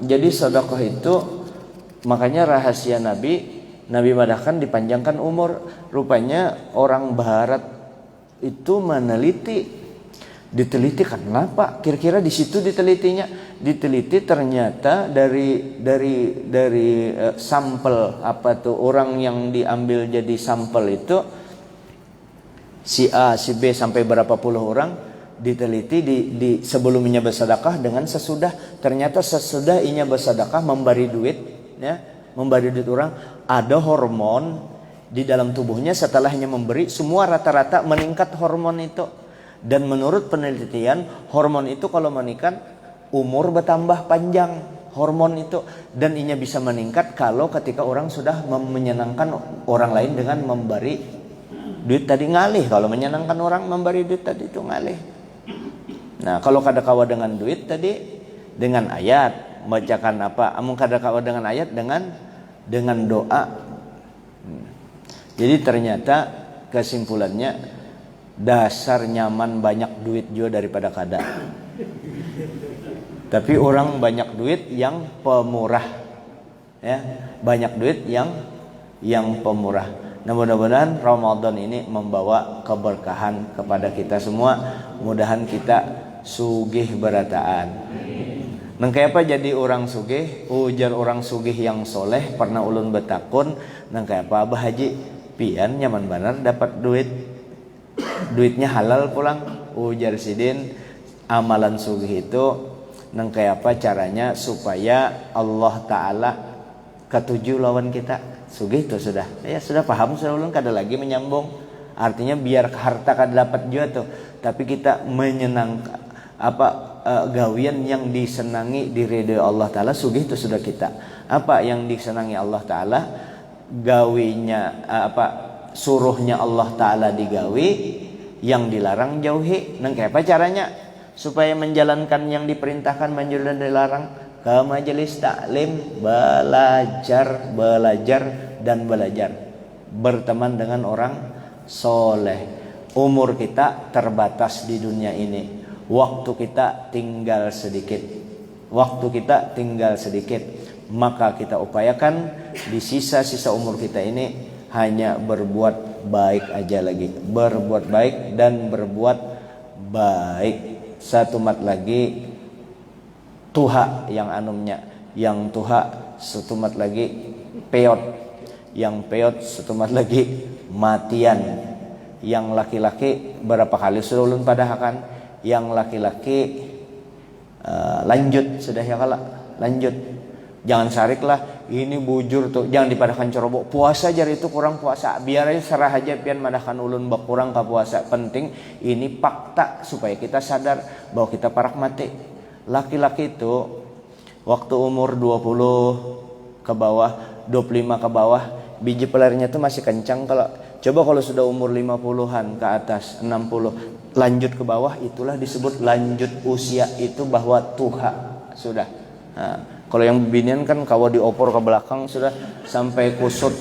jadi sedekah itu. Makanya rahasia Nabi madahkan dipanjangkan umur. Rupanya orang barat itu diteliti kenapa? Kira-kira di situ ditelitinya. Diteliti ternyata dari sampel orang yang diambil jadi sampel itu, si A, si B sampai berapa puluh orang diteliti di sebelumnya bersedekah dengan sesudah. Ternyata sesudah inya bersedekah memberi duit, memberi duit orang, ada hormon di dalam tubuhnya setelahnya memberi, semua rata-rata meningkat hormon itu. Dan menurut penelitian, hormon itu kalau meningkat umur bertambah panjang, hormon itu. Dan inya bisa meningkat kalau ketika orang sudah menyenangkan orang lain dengan memberi duit tadi ngalih. Kalau menyenangkan orang memberi duit tadi itu ngalih. Nah, kalau kada kawa dengan duit tadi, dengan ayat, bacakan amun kada kawa dengan ayat, dengan doa. Jadi ternyata kesimpulannya, dasar nyaman banyak duit juga daripada kada. Tapi orang banyak duit yang pemurah, banyak duit yang pemurah. Nah, mudah-mudahan Ramadan ini membawa keberkahan kepada kita semua. Mudahan kita sugih berataan. Nang kaya apa jadi orang sugih? Ujar orang sugih yang soleh pernah ulun betakun, nang kaya apa Abah Haji pian nyaman benar dapat duitnya halal pulang. Ujar Sidin, amalan sugih itu nang kaya apa caranya supaya Allah Ta'ala ketujuh lawan kita. Sugih itu sudah paham, sudah ulun kada lagi menyambung. Artinya biar harta kada dapat juga tuh, tapi kita menyenangkan gawian yang disenangi diridhoi Allah Ta'ala, sugih itu sudah kita. Apa yang disenangi Allah Ta'ala, gawinya suruhnya Allah Ta'ala digawi, yang dilarang jauhi. Nang kayak apa caranya supaya menjalankan yang diperintahkan, menjauhi dan dilarang? Ke majelis taklim, belajar dan belajar, berteman dengan orang soleh. Umur kita terbatas di dunia ini. Waktu kita tinggal sedikit, maka kita upayakan di sisa-sisa umur kita ini hanya berbuat baik aja lagi, berbuat baik dan berbuat baik. Satu mat lagi tuha yang anumnya, yang tuha setumat lagi peot, yang peot setumat lagi matian. Yang laki-laki berapa kali sudah ulun padahakan, yang laki-laki lanjut sudah ya kala, lanjut. Jangan sarik lah ini bujur tuh, jangan dipadahkan cerobok puasa jar itu kurang puasa, biar aja serah aja pian madahkan ulun berkurang ke puasa. Penting ini fakta supaya kita sadar bahwa kita parak mati. Laki-laki itu waktu umur 20 ke bawah, 25 ke bawah, biji pelernya tuh masih kencang. Kalau sudah umur 50-an ke atas, 60 lanjut ke bawah, itulah disebut lanjut usia, itu bahwa tuha sudah. Kalau yang binian kan kawa diopor ke belakang sudah sampai kusut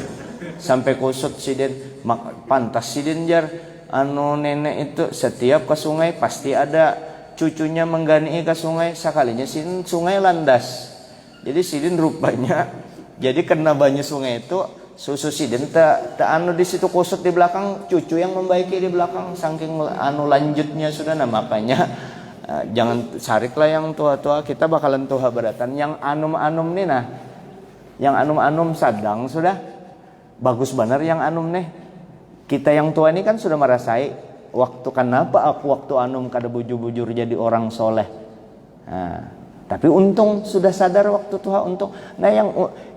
sidin. Pantas sidin jar nenek itu setiap ke sungai pasti ada cucunya menggani ke sungai, sekalinya sidin sungai landas. Jadi sidin rupanya jadi kena banyu sungai itu susu sidin tak di situ kusut di belakang, cucu yang membaiki di belakang saking lanjutnya sudah. Nah makanya jangan sariklah yang tua-tua, kita bakalan tua beratan. Yang anum-anum nih nah, yang anum-anum sadang sudah bagus benar yang anum nih. Kita yang tua ini kan sudah merasai waktu kenapa aku waktu anum kada bujur-bujur jadi orang soleh. Nah, tapi untung sudah sadar waktu tua untung. Nah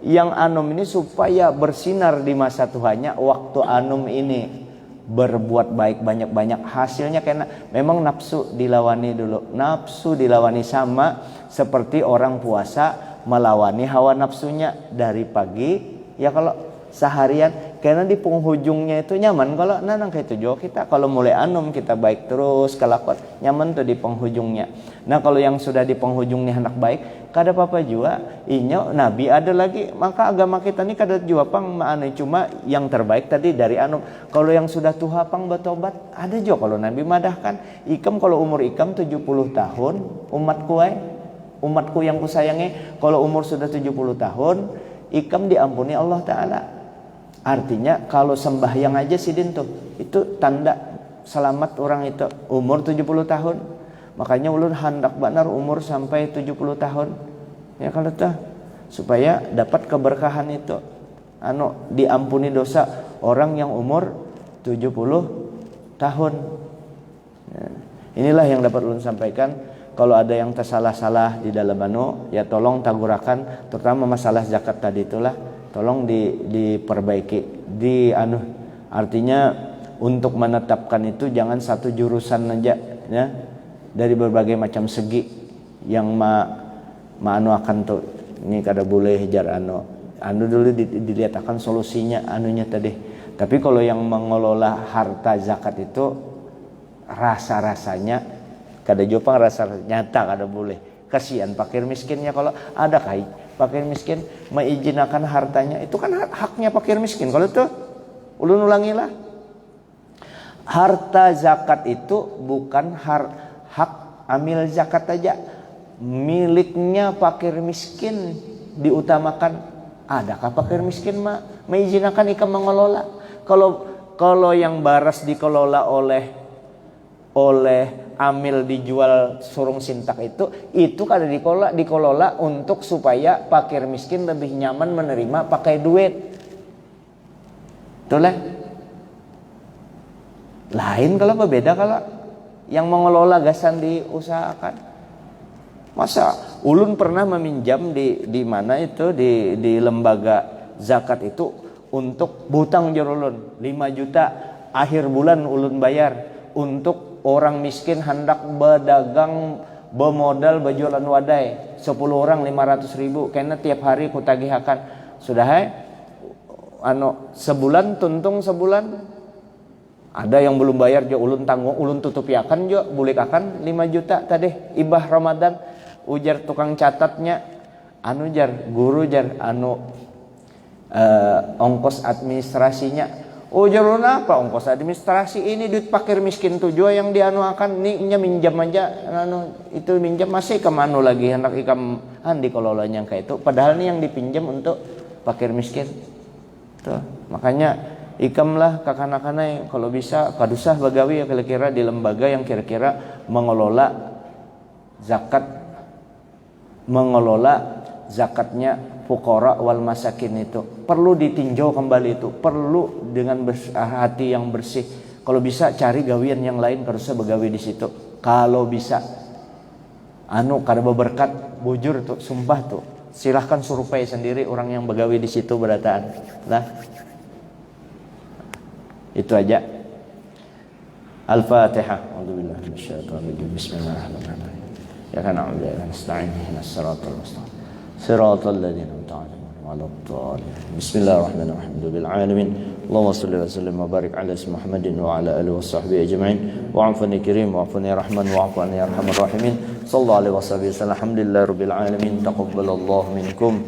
yang anum ini supaya bersinar di masa tuanya waktu anum ini berbuat baik banyak-banyak, hasilnya karena memang nafsu dilawani dulu. Nafsu dilawani sama seperti orang puasa melawani hawa nafsunya dari pagi ya kalau seharian, karena di penghujungnya itu nyaman. Kalau nanang kayak itu juga kita kalau mulai anum kita baik terus kelakon nyaman tuh di penghujungnya. Nah kalau yang sudah di penghujungnya hendak baik kada apa-apa juga inyo nabi ada lagi, maka agama kita ini kada jua pang maane cuma yang terbaik tadi dari anum. Kalau yang sudah tuha pang bertobat ada juga kalau nabi madahkan ikam kalau umur ikam 70 tahun umatku yang kusayangi kalau umur sudah 70 tahun ikam diampuni Allah Ta'ala. Artinya kalau sembahyang aja sidin tuh itu tanda selamat orang itu umur 70 tahun. Makanya ulun hendak benar umur sampai 70 tahun. Ya kalau tuh supaya dapat keberkahan itu. Diampuni dosa orang yang umur 70 tahun. Ya, inilah yang dapat ulun sampaikan. Kalau ada yang tersalah-salah di dalam ya tolong tagurakan, terutama masalah zakat tadi itulah tolong diperbaiki. Artinya untuk menetapkan itu jangan satu jurusan aja ya. Dari berbagai macam segi yang akan tuh ini kada boleh jar dulu dilihat akan solusinya anunya tadi. Tapi kalau yang mengelola harta zakat itu rasa-rasanya kada jopang rasa nyata kada boleh. Kasihan fakir miskinnya kalau ada kai fakir miskin mengizinkan hartanya itu kan haknya fakir miskin. Kalau itu ulun ulangilah. Harta zakat itu bukan hak amil zakat aja. Miliknya fakir miskin diutamakan. Adakah fakir miskin mengizinkan ikam mengelola? Kalau yang baras dikelola oleh amil dijual surung sintak itu kada dikelola untuk supaya fakir miskin lebih nyaman menerima pakai duit. Itulah. Lain kalau berbeda kalau yang mengelola gasan diusahakan. Masa ulun pernah meminjam di mana itu di lembaga zakat itu untuk butang jar ulun 5 juta akhir bulan ulun bayar untuk orang miskin hendak berdagang bermodal berjualan wadai 10 orang 500.000 karena tiap hari ku tagihakan sudah sebulan tuntung sebulan ada yang belum bayar jo ulun tanggung ulun tutupi akan jo bulik akan 5 juta tadi ibah Ramadan ujar tukang catatnya jar guru jar ongkos administrasinya. Oh jalur apa ongkos administrasi ini duit fakir miskin tuh juga yang dianuakan nih minjam aja itu minjam masih kemana lagi hendak ikam dikelolanya kayak itu padahal nih yang dipinjam untuk fakir miskin tuh makanya ikamlah kakana-kana kalau bisa kadusah bagawi ya kira-kira di lembaga yang kira-kira mengelola zakatnya fuqara wal masakin itu perlu ditinjau kembali itu perlu dengan hati yang bersih. Kalau bisa cari gawian yang lain kalau usah begawi di situ. Kalau bisa kada berberkat bujur tuh sumpah tuh silahkan survei sendiri orang yang begawi di situ berataan lah. Itu aja. Al-Fatihah. A'udzubillahi minasyaitonir rajim. Bismillahirrahmanirrahim. Ya kana na'budu wa nasta'in ihdinas siratal mustaqim. Siratal ladzina an'amta 'alaihim waladdallin. Bismillahirrahmanirrahim. Rabbil alamin. Allahumma shalli wa sallim wa barik ala Muhammadin wa ala alihi washabbihi ajma'in. Wa'afani karim wa'afani rahman wa'afani arhamar rahimin. Sallallahu alaihi wasallam. Alhamdulillahirabbil alamin. Taqabbalallahu minkum